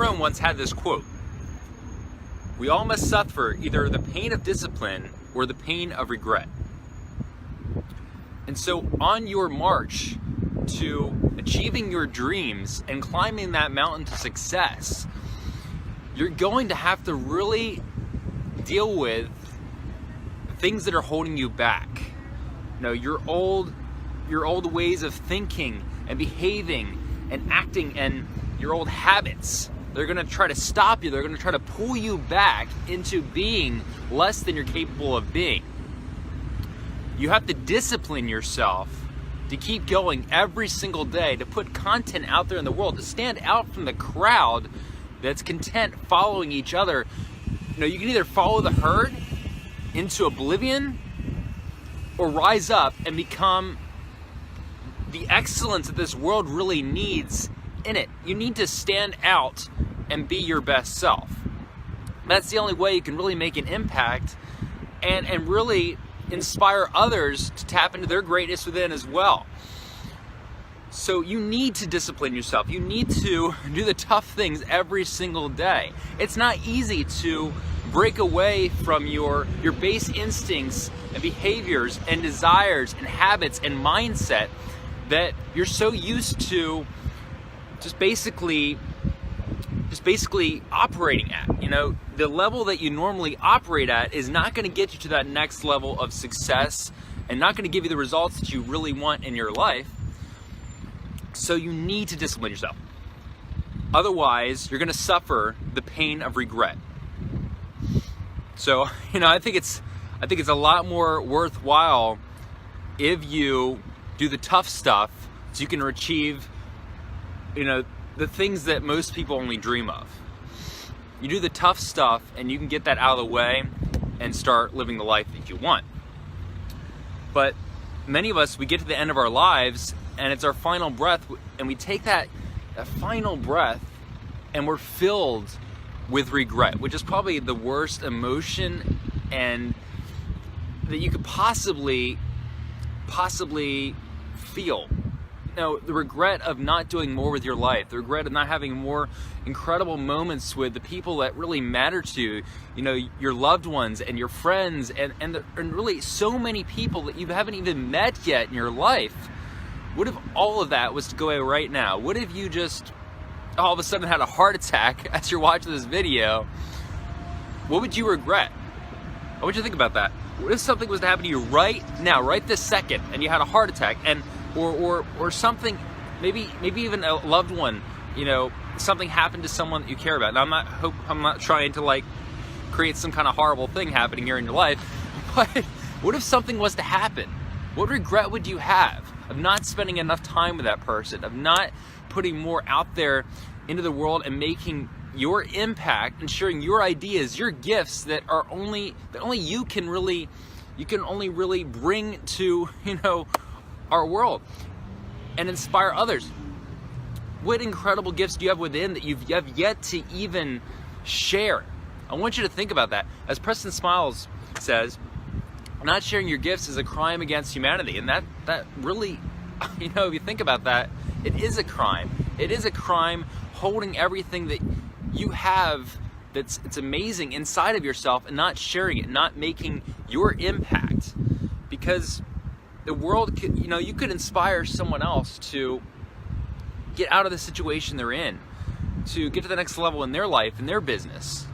Rohn once had this quote: "We all must suffer either the pain of discipline or the pain of regret." And so on your march to achieving your dreams and climbing that mountain to success, you're going to have to really deal with things that are holding you back. You know, your old ways of thinking and behaving and acting and your old habits. They're going to try to stop you. They're going to try to pull you back into being less than you're capable of being. You have to discipline yourself to keep going every single day, to put content out there in the world, to stand out from the crowd that's content following each other. You know, you can either follow the herd into oblivion or rise up and become the excellence that this world really needs in it. You need to stand out and be your best self. That's the only way you can really make an impact and really inspire others to tap into their greatness within as well. So you need to discipline yourself. You need to do the tough things every single day. It's not easy to break away from your base instincts and behaviors and desires and habits and mindset that you're so used to just basically operating at. You know, the level that you normally operate at is not going to get you to that next level of success and not going to give you the results that you really want in your life. So you need to discipline yourself. Otherwise, you're going to suffer the pain of regret. So, you know, I think it's a lot more worthwhile if you do the tough stuff so you can achieve, you know, the things that most people only dream of. You do the tough stuff and you can get that out of the way and start living the life that you want. But many of us, we get to the end of our lives and it's our final breath, and we take that final breath and we're filled with regret, which is probably the worst emotion and that you could possibly feel. You know, the regret of not doing more with your life, the regret of not having more incredible moments with the people that really matter to you, you know, your loved ones and your friends and really so many people that you haven't even met yet in your life. What if all of that was to go away right now? What if you just all of a sudden had a heart attack as you're watching this video? What would you regret? I want you to think about that. What if something was to happen to you right now, right this second, and you had a heart attack, and or something, maybe even a loved one, you know, something happened to someone that you care about. Now I'm not trying to like create some kind of horrible thing happening here in your life, but what if something was to happen? What regret would you have of not spending enough time with that person, of not putting more out there into the world and making your impact and sharing your ideas, your gifts that only you can really bring to, you know, our world and inspire others? What incredible gifts do you have within that you have yet to even share? I want you to think about that. As Preston Smiles says, not sharing your gifts is a crime against humanity. And that really, you know, if you think about that, it is a crime. It is a crime holding everything that you have it's amazing inside of yourself and not sharing it, not making your impact. Because the world could, you know, you could inspire someone else to get out of the situation they're in, to get to the next level in their life, in their business.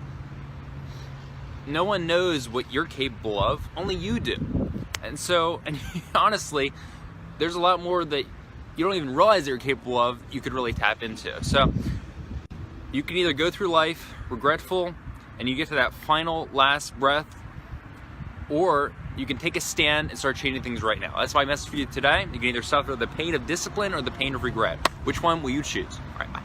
No one knows what you're capable of, only you do. And so, and honestly, there's a lot more that you don't even realize that you're capable of, you could really tap into. So you can either go through life regretful and you get to that final last breath, or you can take a stand and start changing things right now. That's my message for you today. You can either suffer the pain of discipline or the pain of regret. Which one will you choose? All right.